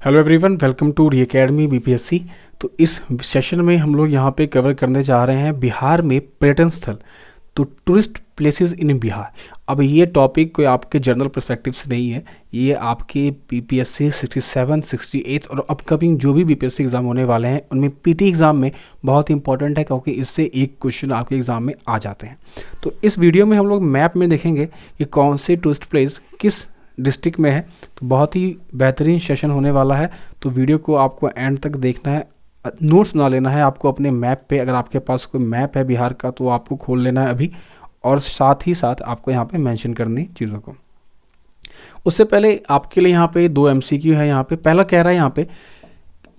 Hello everyone, welcome to re academy BPSC. तो इस session में हम लोग यहाँ पे कवर करने जा रहे हैं बिहार में पर्यटन स्थल, तो टूरिस्ट प्लेसेस इन बिहार। अब ये टॉपिक कोई आपके जनरल पर्सपेक्टिव से नहीं है, ये आपके बीपीएससी 67, 68 और अपकमिंग जो भी बीपीएससी एग्ज़ाम होने वाले हैं उनमें पीटी एग्ज़ाम में बहुत इंपॉर्टेंट है, क्योंकि इससे एक क्वेश्चन आपके एग्ज़ाम में आ जाते हैं। तो इस वीडियो में हम लोग मैप में देखेंगे कि कौन से टूरिस्ट प्लेस किस डिस्ट्रिक्ट में है। तो बहुत ही बेहतरीन सेशन होने वाला है, तो वीडियो को आपको एंड तक देखना है, नोट्स बना लेना है आपको अपने मैप पे। अगर आपके पास कोई मैप है बिहार का तो आपको खोल लेना है अभी, और साथ ही साथ आपको यहाँ पे मेंशन करनी चीज़ों को। उससे पहले आपके लिए यहाँ पे 2 MCQ है। यहाँ पे पहला कह रहा है, यहाँ पे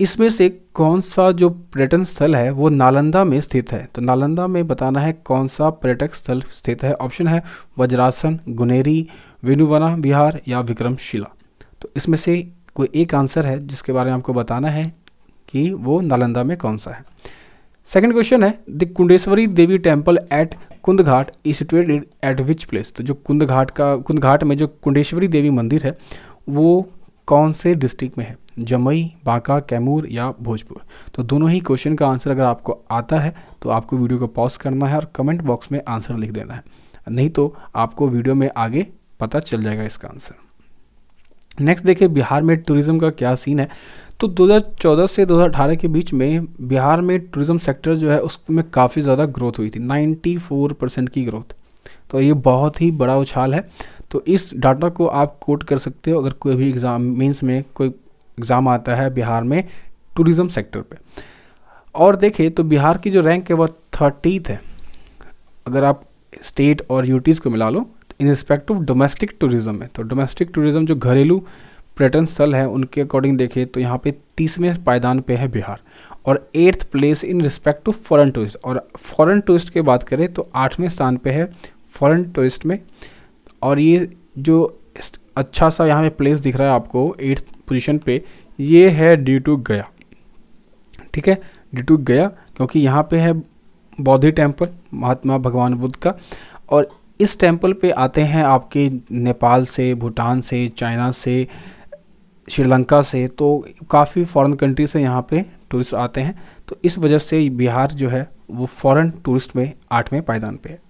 इसमें से कौन सा जो पर्यटन स्थल है वो नालंदा में स्थित है। तो नालंदा में बताना है कौन सा पर्यटक स्थल स्थित है। ऑप्शन है वज्रासन, गुनेरी, वेणुवना विहार या विक्रमशिला। तो इसमें से कोई एक आंसर है जिसके बारे में आपको बताना है कि वो नालंदा में कौन सा है। सेकंड क्वेश्चन है, the Kundeshwari Devi temple at Kundghat is situated at which place. तो जो कुंदघाट में जो कुंडेश्वरी देवी मंदिर है वो कौन से डिस्ट्रिक्ट में है, जमुई, बांका, कैमूर या भोजपुर। तो दोनों ही क्वेश्चन का आंसर अगर आपको आता है तो आपको वीडियो को पॉज करना है और कमेंट बॉक्स में आंसर लिख देना है, नहीं तो आपको वीडियो में आगे पता चल जाएगा इसका आंसर। नेक्स्ट देखिए, बिहार में टूरिज्म का क्या सीन है। तो 2014 से 2018 के बीच में बिहार में टूरिज्म सेक्टर जो है उसमें काफ़ी ज़्यादा ग्रोथ हुई थी, 94% की ग्रोथ। तो ये बहुत ही बड़ा उछाल है। तो इस डाटा को आप कोट कर सकते हो अगर कोई भी एग्ज़ाम मीन्स में कोई एग्ज़ाम आता है बिहार में टूरिज्म सेक्टर पे। और देखें तो बिहार की जो रैंक है वो 30th है, अगर आप स्टेट और यूटीज़ को मिला लो in respect of domestic tourism है। तो डोमेस्टिक टूरिज्म जो घरेलू पर्यटन स्थल है उनके अकॉर्डिंग देखें तो यहाँ पे 30वें पायदान पे है बिहार, और 8th place in respect to foreign tourist. और फॉरेन टूरिस्ट की बात करें तो 8वें स्थान पे है फॉरेन टूरिस्ट में। और ये जो अच्छा सा यहाँ पे प्लेस दिख रहा है आपको 8th पोजीशन पे, ये है ड्यू टू गया। ठीक है, ड्यू टू गया, क्योंकि यहाँ पे है बौद्ध टेम्पल महात्मा भगवान बुद्ध का, और इस टेम्पल पे आते हैं आपके नेपाल से, भूटान से, चाइना से, श्रीलंका से, तो काफ़ी फॉरेन कंट्री से यहाँ पे टूरिस्ट आते हैं। तो इस वजह से बिहार जो है वो फॉरेन टूरिस्ट में 8वें पायदान पे है।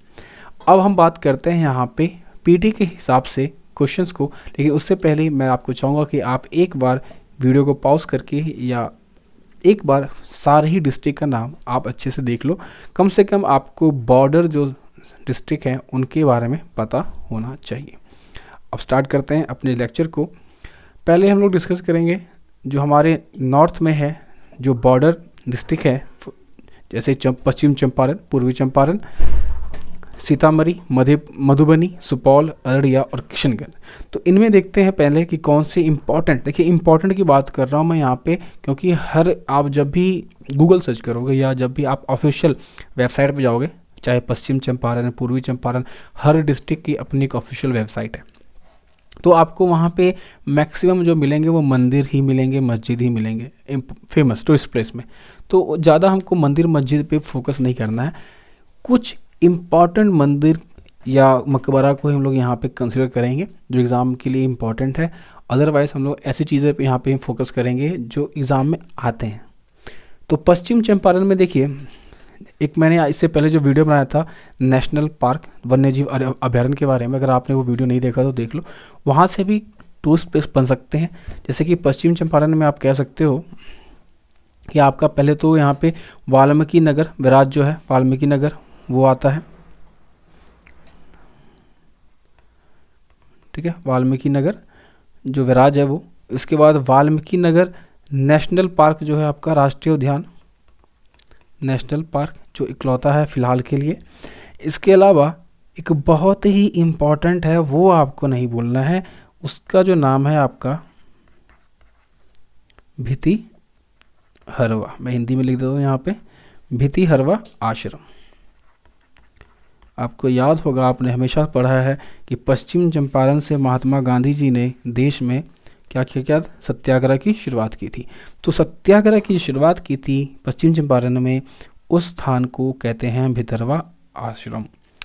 अब हम बात करते हैं यहाँ पे पीटी के हिसाब से क्वेश्चंस को, लेकिन उससे पहले मैं आपको चाहूँगा कि आप एक बार वीडियो को पॉज करके या एक बार सारे ही डिस्ट्रिक्ट का नाम आप अच्छे से देख लो। कम से कम आपको बॉर्डर जो डिस्ट्रिक्ट हैं उनके बारे में पता होना चाहिए। अब स्टार्ट करते हैं अपने लेक्चर को। पहले हम लोग डिस्कस करेंगे जो हमारे नॉर्थ में है, जो बॉर्डर डिस्ट्रिक्ट है, जैसे पश्चिम चंपारण, पूर्वी चंपारण, सीतामढ़ी, मधुबनी, सुपौल, अररिया और किशनगंज। तो इनमें देखते हैं पहले कि कौन से इंपॉर्टेंट, देखिए इंपॉर्टेंट की बात कर रहा हूँ मैं यहाँ पे, क्योंकि हर आप जब भी गूगल सर्च करोगे या जब भी आप ऑफिशियल वेबसाइट पे जाओगे, चाहे पश्चिम चंपारण, पूर्वी चंपारण, हर डिस्ट्रिक्ट की अपनी एक ऑफिशियल वेबसाइट है, तो आपको वहाँ पे मैक्सिमम जो मिलेंगे वो मंदिर ही मिलेंगे, मस्जिद ही मिलेंगे फेमस टूरिस्ट प्लेस में। तो ज़्यादा हमको मंदिर मस्जिद पे फोकस नहीं करना है, कुछ इम्पॉर्टेंट मंदिर या मकबरा को हम लोग यहाँ पे कंसिडर करेंगे जो एग्ज़ाम के लिए इम्पॉर्टेंट है। अदरवाइज़ हम लोग ऐसी चीज़ें पे यहाँ पे फोकस करेंगे जो एग्ज़ाम में आते हैं। तो पश्चिम चंपारण में देखिए, एक मैंने इससे पहले जो वीडियो बनाया था नेशनल पार्क वन्यजीव अभयारण्य के बारे में, अगर आपने वो वीडियो नहीं देखा तो देख लो, वहाँ से भी टूरिस्ट प्लेस बन सकते हैं। जैसे कि पश्चिम चंपारण में आप कह सकते हो कि आपका पहले तो यहाँ पे वाल्मीकि नगर विराज जो है, वाल्मीकि नगर वो आता है। ठीक है, वाल्मीकि नगर जो विराज है वो। इसके बाद वाल्मीकि नगर नेशनल पार्क जो है आपका, राष्ट्रीय उद्यान नेशनल पार्क जो इकलौता है फिलहाल के लिए। इसके अलावा एक बहुत ही इम्पॉर्टेंट है, वो आपको नहीं भूलना है, उसका जो नाम है आपका भिति हरवा। मैं हिंदी में लिख देता हूँ यहाँ पे, भिति हरवा आश्रम। आपको याद होगा, आपने हमेशा पढ़ा है कि पश्चिम चंपारण से महात्मा गांधी जी ने देश में क्या सत्याग्रह की शुरुआत की थी। तो सत्याग्रह की शुरुआत की थी पश्चिम चंपारण में, उस स्थान को कहते हैं भितरवा आश्रम।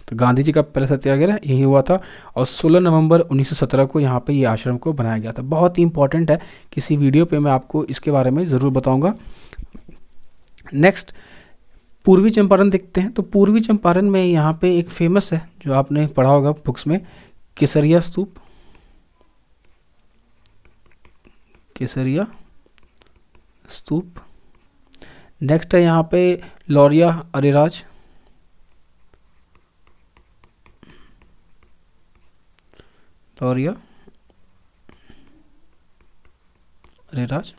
तो गांधी जी का पहला सत्याग्रह यही हुआ था और 16 नवंबर 1917 को यहाँ पे ये आश्रम को बनाया गया था। बहुत ही इंपॉर्टेंट है, किसी वीडियो पे मैं आपको इसके बारे में ज़रूर बताऊंगा। नेक्स्ट पूर्वी चंपारण देखते हैं। तो पूर्वी चंपारण में यहाँ पे एक फेमस है जो आपने पढ़ा होगा बुक्स में, केसरिया स्तूप। केसरिया स्तूप। नेक्स्ट है यहाँ पे लौरिया अरेराज। लौरिया अरेराज,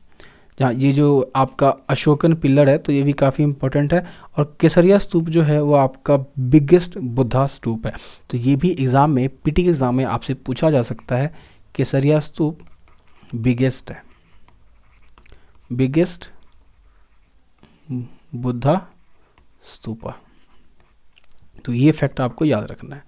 जहाँ ये जो आपका अशोकन पिलर है तो ये भी काफ़ी इंपॉर्टेंट है। और केसरिया स्तूप जो है वो आपका बिगेस्ट बुद्धा स्तूप है। तो ये भी एग्ज़ाम में, पीटी के एग्ज़ाम में आपसे पूछा जा सकता है। केसरिया स्तूप बिगेस्ट है, बिगेस्ट बुद्धा स्तूपा। तो ये फैक्ट आपको याद रखना है।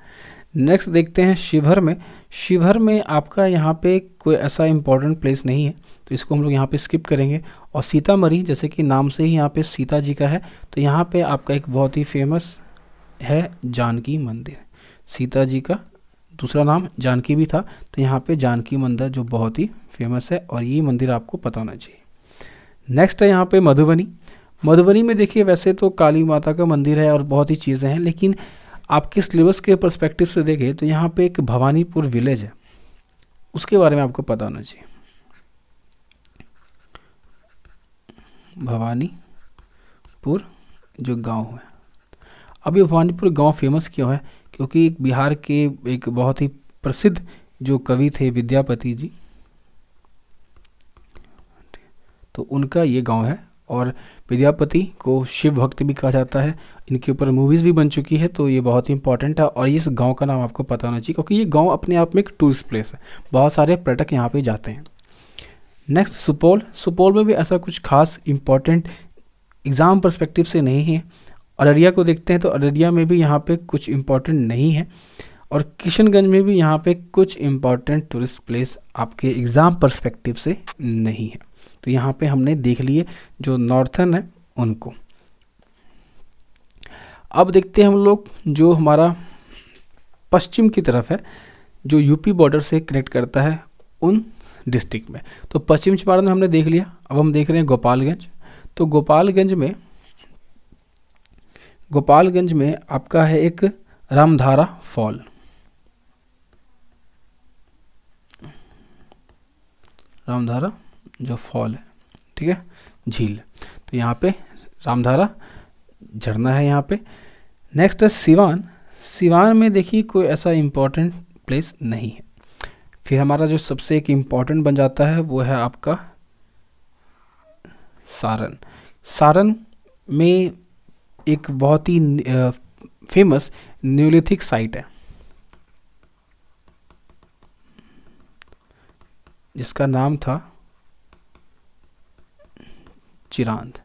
नेक्स्ट देखते हैं शिवहर में। शिवहर में आपका यहाँ पे कोई ऐसा इंपॉर्टेंट प्लेस नहीं है तो इसको हम लोग यहाँ पे स्किप करेंगे। और सीतामढ़ी, जैसे कि नाम से ही यहाँ पे सीता जी का है, तो यहाँ पे आपका एक बहुत ही फेमस है जानकी मंदिर। सीता जी का दूसरा नाम जानकी भी था, तो यहाँ पे जानकी मंदिर जो बहुत ही फेमस है और ये मंदिर आपको पता होना चाहिए। नेक्स्ट है यहाँ पे मधुबनी। मधुबनी में देखिए वैसे तो काली माता का मंदिर है और बहुत ही चीज़ें हैं, लेकिन आपके सिलेबस के पर्सपेक्टिव से देखें तो यहाँ पे एक भवानीपुर विलेज है, उसके बारे में आपको पता होना चाहिए। भवानीपुर जो गांव है, अब ये भवानीपुर गांव फेमस क्यों है? क्योंकि बिहार के एक बहुत ही प्रसिद्ध जो कवि थे विद्यापति जी, तो उनका ये गांव है। और विद्यापति को शिव भक्त भी कहा जाता है, इनके ऊपर मूवीज़ भी बन चुकी है, तो ये बहुत ही इंपॉर्टेंट है। और इस गांव का नाम आपको पता होना चाहिए क्योंकि ये गांव अपने आप में एक टूरिस्ट प्लेस है, बहुत सारे पर्यटक यहाँ पे जाते हैं। नेक्स्ट सुपौल। सुपौल में भी ऐसा कुछ खास इंपॉर्टेंट एग्ज़ाम पर्सपेक्टिव से नहीं है। अररिया को देखते हैं तो अररिया में भी यहाँ पे कुछ इंपॉर्टेंट नहीं है। और किशनगंज में भी यहाँ पे कुछ इंपॉर्टेंट टूरिस्ट प्लेस आपके एग्ज़ाम पर्सपेक्टिव से नहीं है। तो यहाँ पे हमने देख लिए जो नॉर्थर्न है उनको। अब देखते हैं हम लोग जो हमारा पश्चिम की तरफ है, जो यूपी बॉर्डर से कनेक्ट करता है उन डिस्ट्रिक्ट में। तो पश्चिम चंपारण में हमने देख लिया। अब हम देख रहे हैं गोपालगंज। तो गोपालगंज में आपका है एक रामधारा फॉल। रामधारा जो फॉल है, ठीक है, झील। तो यहाँ पे रामधारा झरना है यहाँ पे। नेक्स्ट है सिवान। सिवान में देखिए कोई ऐसा इम्पोर्टेंट प्लेस नहीं है। फिर हमारा जो सबसे एक इम्पॉर्टेंट बन जाता है वो है आपका सारण। सारण में एक बहुत ही फेमस न्यूलिथिक साइट है जिसका नाम था चिरांद।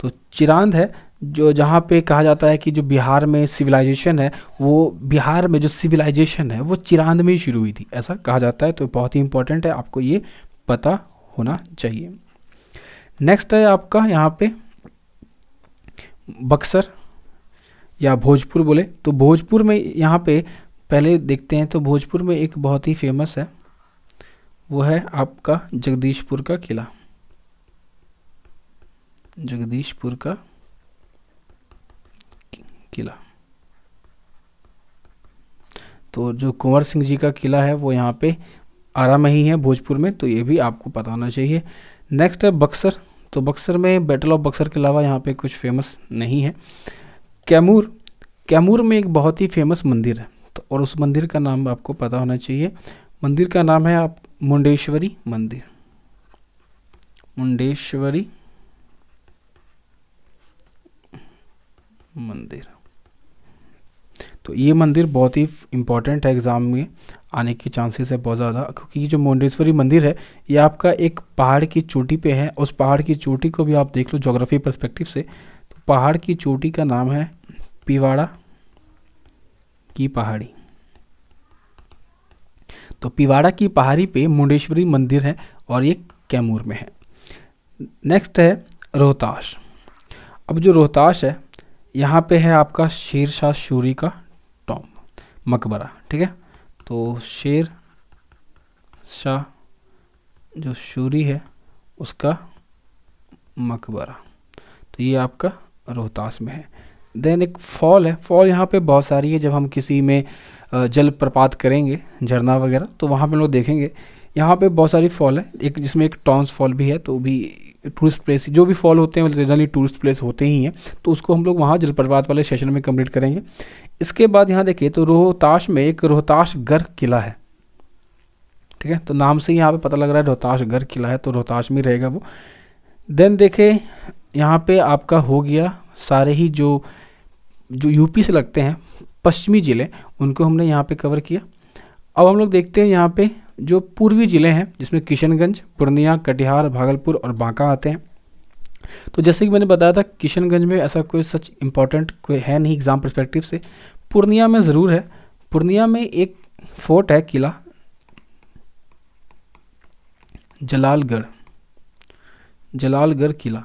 तो चिरांद है जो जहाँ पे कहा जाता है कि जो बिहार में सिविलाइजेशन है, वो बिहार में जो सिविलाइजेशन है वो चिरांद में ही शुरू हुई थी, ऐसा कहा जाता है। तो बहुत ही इंपॉर्टेंट है, आपको ये पता होना चाहिए। नेक्स्ट है आपका यहाँ पे बक्सर या भोजपुर बोले तो भोजपुर में यहाँ पे पहले देखते हैं। तो भोजपुर में एक बहुत ही फेमस है, वो है आपका जगदीशपुर का किला। जगदीशपुर का किला, तो जो कुंवर सिंह जी का किला है वो यहाँ पे आरा में ही है भोजपुर में, तो ये भी आपको पता होना चाहिए। नेक्स्ट है बक्सर। तो बक्सर में बैटल ऑफ बक्सर के अलावा यहाँ पे कुछ फेमस नहीं है। कैमूर। कैमूर में एक बहुत ही फेमस मंदिर है, तो और उस मंदिर का नाम आपको पता होना चाहिए। मंदिर का नाम है आप मुंडेश्वरी मंदिर। मुंडेश्वरी मंदिर। तो ये मंदिर बहुत ही इम्पॉर्टेंट है, एग्ज़ाम में आने की चांसेस है बहुत ज़्यादा, क्योंकि ये जो मुंडेश्वरी मंदिर है ये आपका एक पहाड़ की चोटी पे है। उस पहाड़ की चोटी को भी आप देख लो ज्योग्राफी पर्सपेक्टिव से, तो पहाड़ की चोटी का नाम है पिवाड़ा की पहाड़ी। तो पिवाड़ा की पहाड़ी पे मुंडेश्वरी मंदिर है और ये कैमूर में है। नेक्स्ट है रोहतास। अब जो रोहतास है यहाँ पे है आपका शेर शाह सूरी का टॉम्ब। मकबरा, ठीक है। तो शेर शाह जो सूरी है उसका मकबरा, तो ये आपका रोहतास में है। देन एक फॉल है, फॉल यहाँ पे बहुत सारी है। जब हम किसी में जलप्रपात करेंगे, झरना वगैरह, तो वहाँ पे लोग देखेंगे यहाँ पे बहुत सारी फॉल है। एक जिसमें एक टॉन्स फॉल भी है, तो भी टूरिस्ट प्लेस, जो भी फॉल होते हैं जनरली टूरिस्ट प्लेस होते ही हैं, तो उसको हम लोग वहाँ जलप्रपात वाले सेशन में कंप्लीट करेंगे। इसके बाद यहाँ देखिए तो रोहतास में एक रोहतासगढ़ किला है, ठीक है। तो नाम से यहाँ पे पता लग रहा है रोहतासगढ़ किला है, तो रोहतास में रहेगा वो। देन देखे यहाँ पे आपका हो गया सारे ही जो यूपी से लगते हैं पश्चिमी ज़िले, उनको हमने यहाँ पे कवर किया। अब हम लोग देखते हैं यहाँ पे जो पूर्वी ज़िले हैं, जिसमें किशनगंज, पूर्णिया, कटिहार, भागलपुर और बांका आते हैं। तो जैसे कि मैंने बताया था, किशनगंज में ऐसा कोई सच इम्पोर्टेंट कोई है नहीं एग्ज़ाम पर्सपेक्टिव से। पूर्णिया में ज़रूर है। पूर्णिया में एक फोर्ट है, किला जलालगढ़ किला।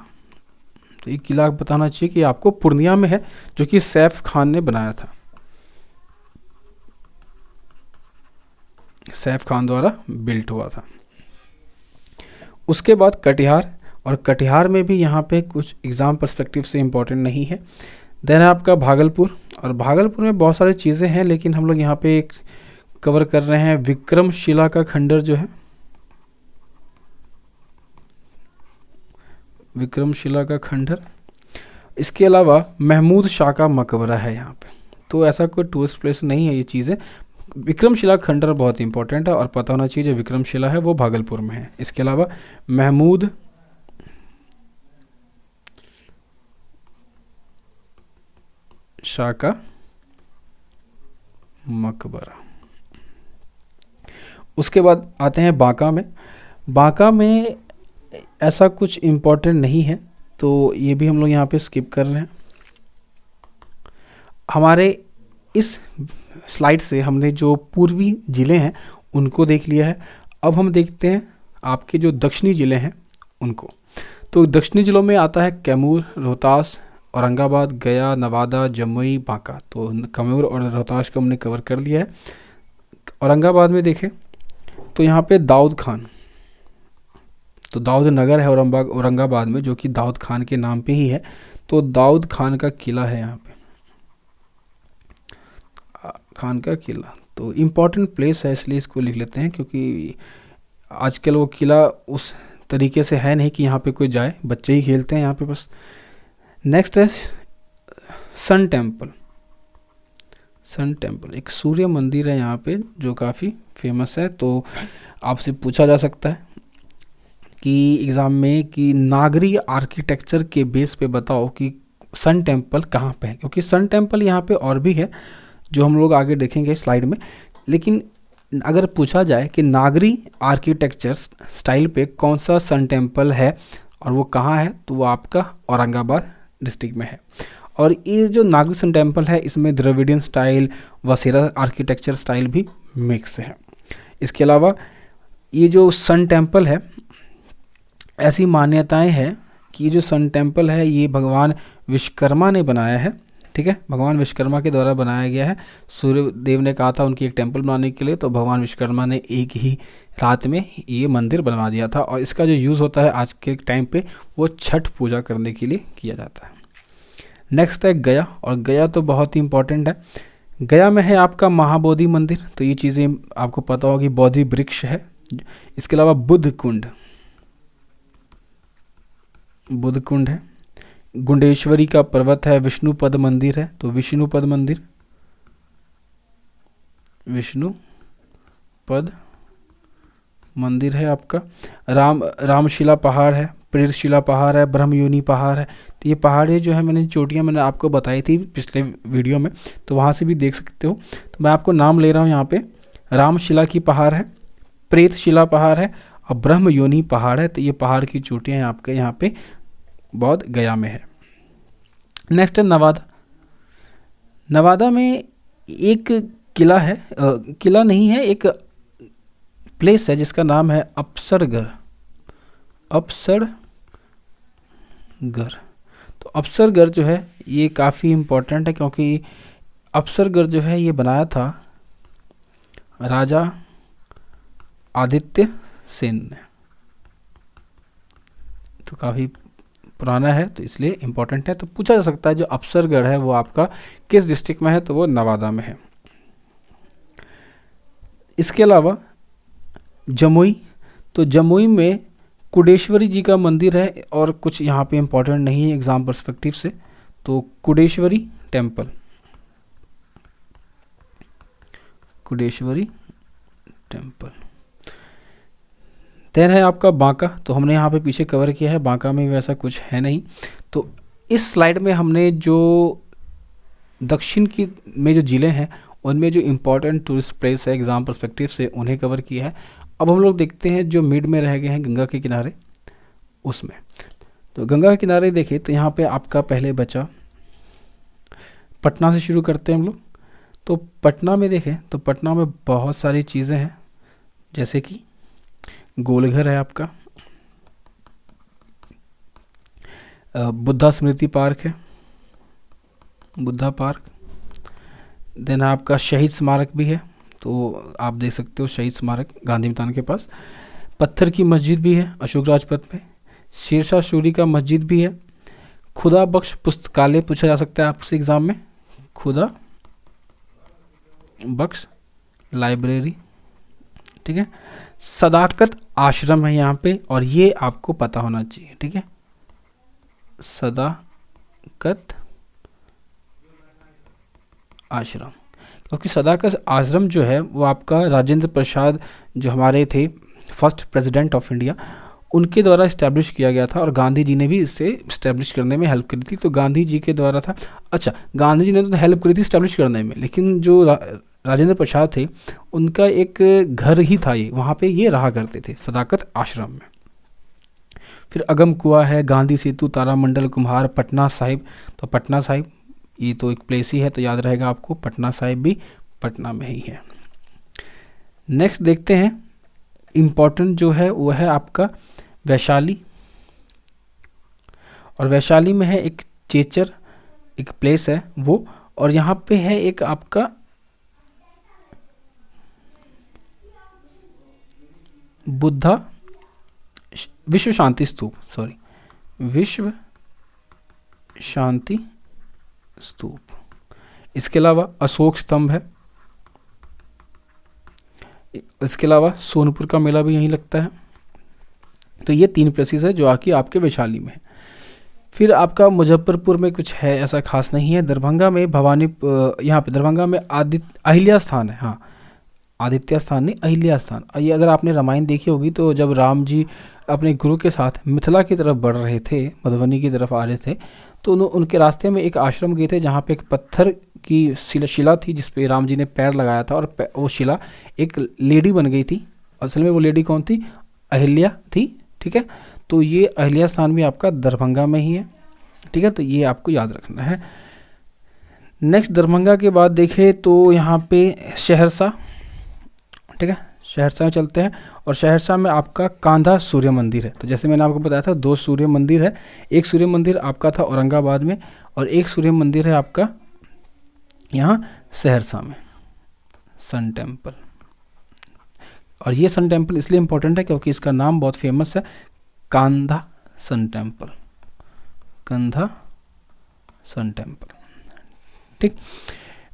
तो ये किला बताना चाहिए कि आपको पूर्णिया में है, जो कि सैफ खान ने बनाया था, सैफ खान द्वारा बिल्ट हुआ था। उसके बाद कटिहार, और कटिहार में भी यहाँ पे कुछ एग्ज़ाम पर्सपेक्टिव से इम्पोर्टेंट नहीं है। देन आपका भागलपुर, और भागलपुर में बहुत सारी चीज़ें हैं, लेकिन हम लोग यहाँ पे एक कवर कर रहे हैं विक्रमशिला का खंडर जो है, विक्रमशिला का खंडर। इसके अलावा महमूद शाह का मकबरा है यहाँ पे। तो ऐसा कोई टूरिस्ट प्लेस नहीं है ये चीज़ें। विक्रमशिला खंडर बहुत इंपॉर्टेंट है और पता होना चाहिए, जो विक्रमशिला है वो भागलपुर में है। इसके अलावा महमूद शाह का मकबरा। उसके बाद आते हैं बांका में। बांका में ऐसा कुछ इम्पोर्टेंट नहीं है, तो ये भी हम लोग यहाँ पे स्किप कर रहे हैं। हमारे इस स्लाइड से हमने जो पूर्वी ज़िले हैं उनको देख लिया है। अब हम देखते हैं आपके जो दक्षिणी ज़िले हैं उनको। तो दक्षिणी ज़िलों में आता है कैमूर, रोहतास, औरंगाबाद, गया, नवादा, जमुई, बांका। तो कैमूर और रोहतास को हमने कवर कर लिया है। औरंगाबाद में देखें तो यहाँ पे दाऊद खान, तो दाऊद नगर है औरंगाबाद में, जो कि दाऊद खान के नाम पे ही है। तो दाऊद खान का किला है यहाँ पे, खान का किला। तो इम्पॉर्टेंट प्लेस है, इसलिए इसको लिख लेते हैं, क्योंकि आजकल वो किला उस तरीके से है नहीं कि यहाँ पे कोई जाए, बच्चे ही खेलते हैं यहाँ पे बस। नेक्स्ट है सन टेम्पल। सन टेम्पल एक सूर्य मंदिर है यहाँ पे, जो काफ़ी फेमस है। तो आपसे पूछा जा सकता है कि एग्ज़ाम में कि नागरी आर्किटेक्चर के बेस पे बताओ कि सन टेम्पल कहाँ पे है, क्योंकि सन टेम्पल यहाँ पे और भी है जो हम लोग आगे देखेंगे स्लाइड में। लेकिन अगर पूछा जाए कि नागरी आर्किटेक्चर स्टाइल पे कौन सा सन टेम्पल है और वो कहाँ है, तो वो आपका औरंगाबाद डिस्ट्रिक्ट में है। और ये जो नागरी सन टेम्पल है, इसमें द्रविडियन स्टाइल, वसेरा आर्किटेक्चर स्टाइल भी मिक्स है। इसके अलावा ये जो सन टेम्पल है, ऐसी मान्यताएं हैं कि ये जो सन टेम्पल है ये भगवान विश्वकर्मा ने बनाया है, ठीक है। भगवान विश्वकर्मा के द्वारा बनाया गया है। सूर्य देव ने कहा था उनकी एक टेम्पल बनाने के लिए, तो भगवान विश्वकर्मा ने एक ही रात में ये मंदिर बनवा दिया था। और इसका जो यूज़ होता है आज के टाइम पे, वो छठ पूजा करने के लिए किया जाता है। नेक्स्ट है गया, और गया तो बहुत ही इंपॉर्टेंट है। गया में है आपका महाबोधि मंदिर, तो ये चीज़ें आपको पता होगी, बोधि वृक्ष है। इसके अलावा बुद्ध कुंड है, गुंडेश्वरी का पर्वत है, विष्णुपद मंदिर है, तो विष्णुपद मंदिर है आपका। रामशिला पहाड़ है, प्रेरशिला पहाड़ है, ब्रह्मयोनि पहाड़ है। तो ये पहाड़ें जो है मैंने चोटियाँ मैंने आपको बताई थी पिछले वीडियो में, तो वहाँ से भी देख सकते हो। तो मैं आपको नाम ले रहा हूँ यहाँ पे, रामशिला की पहाड़ है, प्रेतशिला पहाड़ है और ब्रह्मयोनि पहाड़ है। तो ये पहाड़ की चोटियाँ आपके यहाँ पे बौद्ध गया में है। नेक्स्ट है नवादा। नवादा में एक किला है, किला नहीं है, एक प्लेस है जिसका नाम है अप्सरगढ़। तो अप्सरगढ़ जो है ये काफ़ी इम्पोर्टेंट है, क्योंकि अप्सरगढ़ जो है ये बनाया था राजा आदित्य सेन ने। तो काफ़ी पुराना है तो इसलिए इम्पोर्टेंट है। तो पूछा जा सकता है जो अफसरगढ़ है वो आपका किस डिस्ट्रिक्ट में है, तो वो नवादा में है। इसके अलावा जमुई, तो जमुई में कुडेश्वरी जी का मंदिर है और कुछ यहाँ पे इम्पोर्टेंट नहीं है एग्जाम पर्सपेक्टिव से, तो कुडेश्वरी टेम्पल, कुडेश्वरी टेम्पल। देन है आपका बांका, तो हमने यहाँ पे पीछे कवर किया है, बांका में वैसा कुछ है नहीं। तो इस स्लाइड में हमने जो दक्षिण की में जो ज़िले हैं उनमें जो इम्पोर्टेंट टूरिस्ट प्लेस है एग्जाम पर्सपेक्टिव से उन्हें कवर किया है। अब हम लोग देखते हैं जो मिड में रह गए हैं गंगा के किनारे उसमें। तो गंगा के किनारे देखिए तो यहाँ पे आपका पहले बचा पटना से शुरू करते हैं हम लोग। तो पटना में देखें तो पटना में बहुत सारी चीज़ें हैं, जैसे कि गोलघर है आपका, बुद्धा स्मृति पार्क है, बुद्धा पार्क। देन आपका शहीद स्मारक भी है, तो आप देख सकते हो शहीद स्मारक गांधी मैदान के पास। पत्थर की मस्जिद भी है अशोक राजपथ में। शेरशाह सूरी का मस्जिद भी है। खुदा बख्श पुस्तकालय पूछा जा सकता है आपसे एग्जाम में, खुदा बख्श लाइब्रेरी, ठीक है। सदाकत आश्रम है यहाँ पे और ये आपको पता होना चाहिए, ठीक है। सदाकत आश्रम, क्योंकि सदाकत आश्रम जो है वो आपका राजेंद्र प्रसाद जो हमारे थे फर्स्ट प्रेसिडेंट ऑफ इंडिया, उनके द्वारा इस्टेब्लिश किया गया था और गांधी जी ने भी इसे इस्टेब्लिश करने में हेल्प करी थी। तो गांधी जी के द्वारा था, अच्छा गांधी जी ने तो हेल्प करी थी इस्टेब्लिश करने में, लेकिन जो राजेंद्र प्रसाद थे उनका एक घर ही था ये, वहाँ पे ये रहा करते थे सदाकत आश्रम में। फिर अगम कुआं है, गांधी सेतु, तारामंडल, कुम्हार, पटना साहिब। तो पटना साहिब ये तो एक प्लेस ही है तो याद रहेगा आपको, पटना साहिब भी पटना में ही है। नेक्स्ट देखते हैं इम्पोर्टेंट जो है वो है आपका वैशाली, और वैशाली में है एक चेचर, एक प्लेस है वो, और यहाँ पे है एक आपका बुद्धा विश्व शांति स्तूप, सॉरी विश्व शांति स्तूप। इसके अलावा अशोक स्तंभ है। इसके अलावा सोनपुर का मेला भी यहीं लगता है। तो ये 3 प्लेसेस है जो आके आपके वैशाली में है। फिर आपका मुजफ्फरपुर में कुछ है ऐसा खास नहीं है। दरभंगा में भवानी, यहाँ पे दरभंगा में अहिल्या स्थान है, हाँ आदित्य स्थान नहीं अहिल्या स्थान। ये अगर आपने रामायण देखी होगी तो जब राम जी अपने गुरु के साथ मिथिला की तरफ बढ़ रहे थे, मधुबनी की तरफ आ रहे थे, तो उनके रास्ते में एक आश्रम गए थे जहाँ पे एक पत्थर की शिला थी जिस पे राम जी ने पैर लगाया था, और वो शिला एक लेडी बन गई थी। असल में वो लेडी कौन थी? अहिल्या थी, ठीक है। तो ये अहिल्या स्थान भी आपका दरभंगा में ही है, ठीक है। तो ये आपको याद रखना है। नेक्स्ट दरभंगा के बाद देखें तो यहाँ पे सहरसा, ठीक है, सहरसा में चलते हैं। और सहरसा में आपका कांधा सूर्य मंदिर है। तो जैसे मैंने आपको बताया था 2 सूर्य मंदिर है। एक सूर्य मंदिर आपका था औरंगाबाद में और एक सूर्य मंदिर है आपका यहाँ सहरसा में, सन टेम्पल। और ये सन टेम्पल इसलिए इम्पोर्टेंट है क्योंकि इसका नाम बहुत फेमस है, कांधा सन टेम्पल, कांधा सन टेम्पल, ठीक।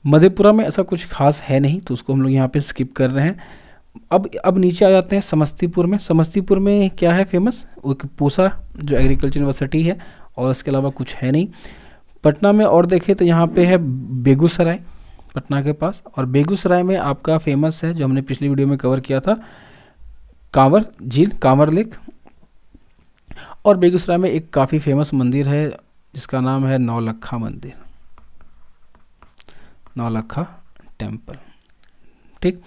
मधेपुरा में ऐसा कुछ खास है नहीं तो उसको हम लोग यहाँ पे स्किप कर रहे हैं। अब नीचे आ जाते हैं समस्तीपुर में। समस्तीपुर में क्या है फेमस? एक पूसा जो एग्रीकल्चर यूनिवर्सिटी है, और इसके अलावा कुछ है नहीं। पटना में और देखें तो यहाँ पे है बेगूसराय, पटना के पास। और बेगूसराय में आपका फेमस है जो हमने पिछली वीडियो में कवर किया था, कांवर झील, कांवर लेक। और बेगूसराय में एक काफ़ी फेमस मंदिर है जिसका नाम है नौलखा मंदिर, नौलखा टेम्पल, ठीक।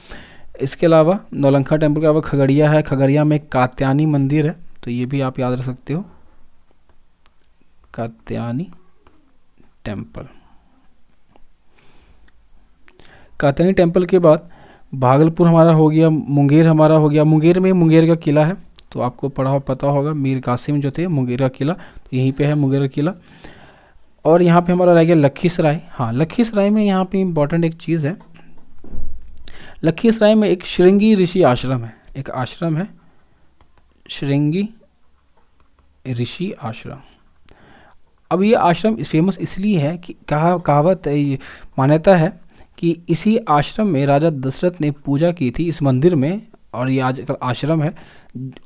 इसके अलावा नौलखा टेम्पल के अलावा खगड़िया है, खगड़िया में कात्यायनी मंदिर है, तो ये भी आप याद रख सकते हो, कात्यायनी टेम्पल। कात्यायनी टेम्पल के बाद भागलपुर हमारा हो गया, मुंगेर हमारा हो गया। मुंगेर में मुंगेर का किला है, तो आपको पता होगा मीर कासिम जो थे, मुंगेर का किला, तो यहीं पे है मुंगेर का किला। और यहाँ पे हमारा रह गया लखीसराय। हाँ, लखीसराय में यहाँ पे इम्पोर्टेंट एक चीज़ है, लखीसराय में एक श्रृंगी ऋषि आश्रम है, एक आश्रम है श्रृंगी ऋषि आश्रम। अब ये आश्रम फेमस इसलिए है कि कहावत मान्यता है कि इसी आश्रम में राजा दशरथ ने पूजा की थी इस मंदिर में, और ये आज आश्रम है।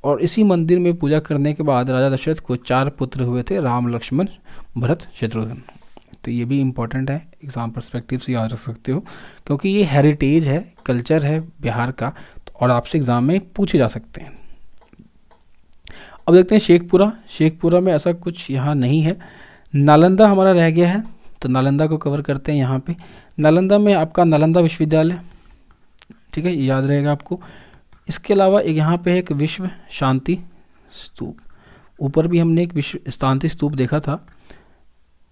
और इसी मंदिर में पूजा करने के बाद राजा दशरथ को 4 पुत्र हुए थे, राम लक्ष्मण भरत शत्रुघ्न। तो ये भी इम्पोर्टेंट है, एग्जाम पर्सपेक्टिव से याद रख सकते हो, क्योंकि ये हेरिटेज है, कल्चर है बिहार का, और आपसे एग्जाम में पूछे जा सकते हैं। अब देखते हैं शेखपुरा। शेखपुरा में ऐसा कुछ यहाँ नहीं है। नालंदा हमारा रह गया है, तो नालंदा को कवर करते हैं यहाँ पे। नालंदा में आपका नालंदा विश्वविद्यालय, ठीक है, याद रहेगा आपको। इसके अलावा एक यहाँ पे एक विश्व शांति स्तूप, ऊपर भी हमने एक विश्व शांति स्तूप देखा था,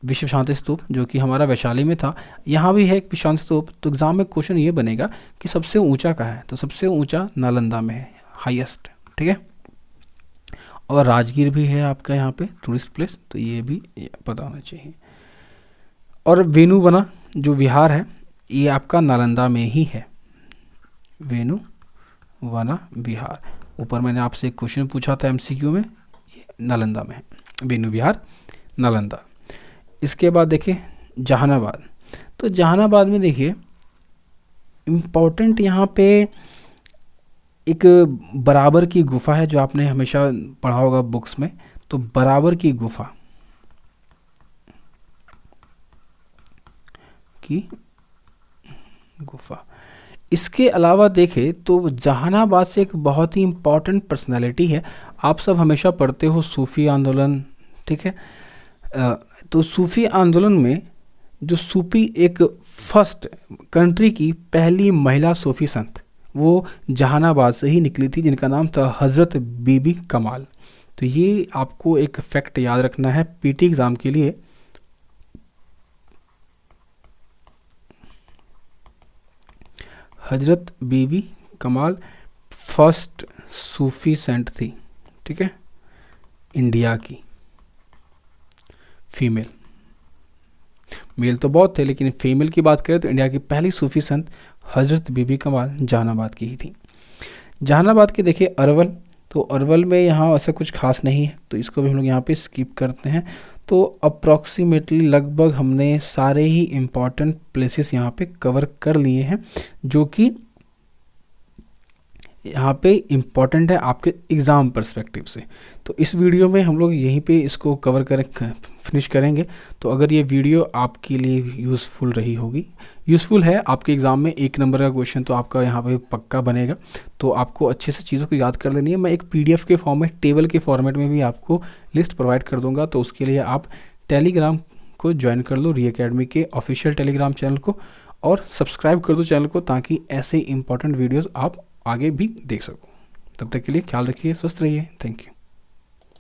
विश्व शांति स्तूप, जो कि हमारा वैशाली में था। यहाँ भी है एक विश्व शांति स्तूप। तो एग्जाम में क्वेश्चन ये बनेगा कि सबसे ऊंचा कहाँ है, तो सबसे ऊंचा नालंदा में है, हाईएस्ट, ठीक है। और राजगीर भी है आपका यहाँ पे टूरिस्ट प्लेस, तो ये भी पता होना चाहिए। और वेनुवना जो विहार है, ये आपका नालंदा में ही है, वेनुवना विहार। ऊपर मैंने आपसे एक क्वेश्चन पूछा था एमसीक्यू में, ये नालंदा में है, वेनु विहार नालंदा। इसके बाद देखिए जहानाबाद। तो जहानाबाद में देखिए इम्पोर्टेंट यहाँ पे एक बराबर की गुफा है, जो आपने हमेशा पढ़ा होगा बुक्स में। तो बराबर की गुफा इसके अलावा देखें तो जहानाबाद से एक बहुत ही इम्पॉर्टेंट पर्सनालिटी है, आप सब हमेशा पढ़ते हो सूफी आंदोलन, ठीक है। तो सूफी आंदोलन में जो सूफी एक फर्स्ट कंट्री की पहली महिला सूफी संत, वो जहानाबाद से ही निकली थी, जिनका नाम था हज़रत बीबी कमाल। तो ये आपको एक फैक्ट याद रखना है पीटी एग्ज़ाम के लिए। हज़रत बीबी कमाल फर्स्ट सूफी सेंट थी, ठीक है, इंडिया की। फीमेल, मेल तो बहुत थे, लेकिन फीमेल की बात करें तो इंडिया की पहली सूफी संत हज़रत बीबी कमाल जहानाबाद की ही थी। जहानाबाद के देखिए अरवल, तो अरवल में यहाँ ऐसा कुछ खास नहीं है, तो इसको भी हम लोग यहाँ पे स्किप करते हैं। तो अप्रॉक्सीमेटली लगभग हमने सारे ही इम्पॉर्टेंट प्लेसेस यहाँ पे कवर कर लिए हैं, जो कि यहाँ पे इम्पॉर्टेंट है आपके एग्ज़ाम पर्सपेक्टिव से। तो इस वीडियो में हम लोग यहीं पे इसको कवर फिनिश करेंगे। तो अगर ये वीडियो आपके लिए यूज़फुल रही होगी, यूज़फुल है, आपके एग्ज़ाम में 1 नंबर का क्वेश्चन तो आपका यहाँ पे पक्का बनेगा। तो आपको अच्छे से चीज़ों को याद कर लेनी है। मैं एक PDF के फॉर्म में, टेबल के फॉर्मेट में भी आपको लिस्ट प्रोवाइड कर दूँगा। तो उसके लिए आप टेलीग्राम को ज्वाइन कर लो, री अकेडमी के ऑफिशियल टेलीग्राम चैनल को, और सब्सक्राइब कर दो चैनल को, ताकि ऐसे इंपॉर्टेंट वीडियोज़ आप आगे भी देख सको। तब तक के लिए ख्याल रखिए, स्वस्थ रहिए। Thank you.